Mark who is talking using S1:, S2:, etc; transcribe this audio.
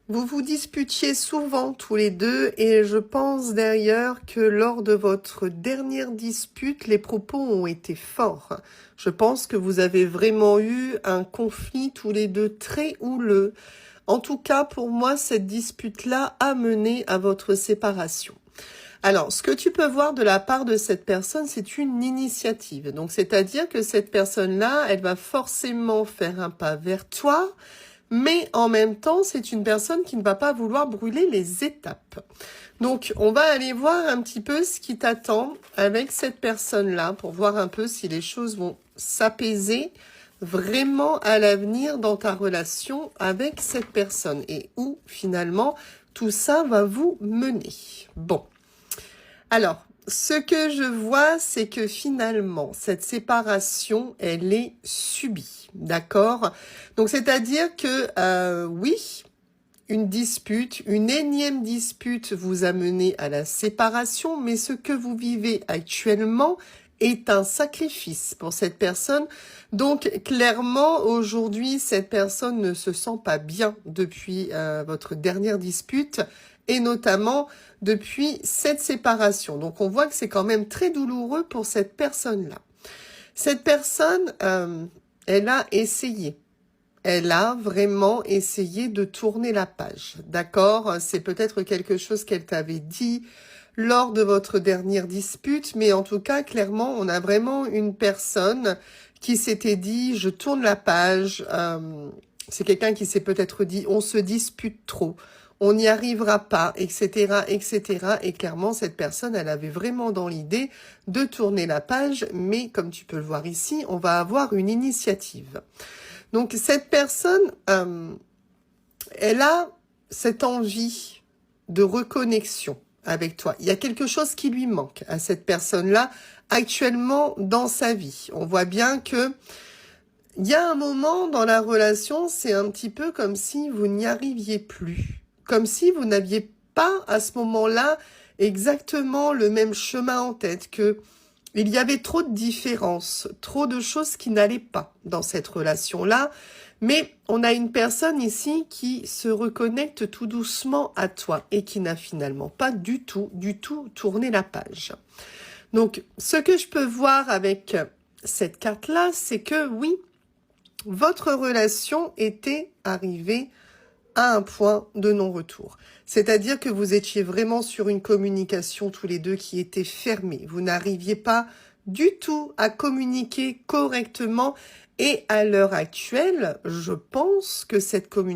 S1: Vous vous disputiez souvent tous les deux et je pense d'ailleurs que lors de votre dernière dispute, les propos ont été forts. Je pense que vous avez vraiment eu un conflit tous les deux très houleux. En tout cas, pour moi, cette dispute-là a mené à votre séparation. Alors, ce que tu peux voir de la part de cette personne, c'est une initiative. Donc, c'est-à-dire que cette personne-là, elle va forcément faire un pas vers toi, mais en même temps, c'est une personne qui ne va pas vouloir brûler les étapes. Donc, on va aller voir un petit peu ce qui t'attend avec cette personne-là pour voir un peu si les choses vont s'apaiser vraiment à l'avenir dans ta relation avec cette personne et où finalement tout ça va vous mener. Bon. Alors, ce que je vois, c'est que finalement, cette séparation, elle est subie, d'accord? Donc, c'est-à-dire que, oui, une dispute, une énième dispute vous a mené à la séparation, mais ce que vous vivez actuellement est un sacrifice pour cette personne. Donc, clairement, aujourd'hui, cette personne ne se sent pas bien depuis votre dernière dispute et notamment depuis cette séparation. Donc, on voit que c'est quand même très douloureux pour cette personne-là. Cette personne, elle a essayé. Elle a vraiment essayé de tourner la page, d'accord? C'est peut-être quelque chose qu'elle t'avait dit lors de votre dernière dispute, mais en tout cas, clairement, on a vraiment une personne qui s'était dit, je tourne la page. C'est quelqu'un qui s'est peut-être dit, on se dispute trop, on n'y arrivera pas, etc., etc. Et clairement, cette personne, elle avait vraiment dans l'idée de tourner la page, mais comme tu peux le voir ici, on va avoir une initiative. Donc, cette personne, elle a cette envie de reconnexion avec toi. Il y a quelque chose qui lui manque à cette personne-là actuellement dans sa vie. On voit bien que il y a un moment dans la relation, c'est un petit peu comme si vous n'y arriviez plus. Comme si vous n'aviez pas à ce moment-là exactement le même chemin en tête, que il y avait trop de différences, trop de choses qui n'allaient pas dans cette relation-là. Mais on a une personne ici qui se reconnecte tout doucement à toi et qui n'a finalement pas du tout tourné la page. Donc, ce que je peux voir avec cette carte-là, c'est que oui, votre relation était arrivée à un point de non-retour. C'est-à-dire que vous étiez vraiment sur une communication tous les deux qui était fermée. Vous n'arriviez pas du tout à communiquer correctement et à l'heure actuelle, je pense que cette communication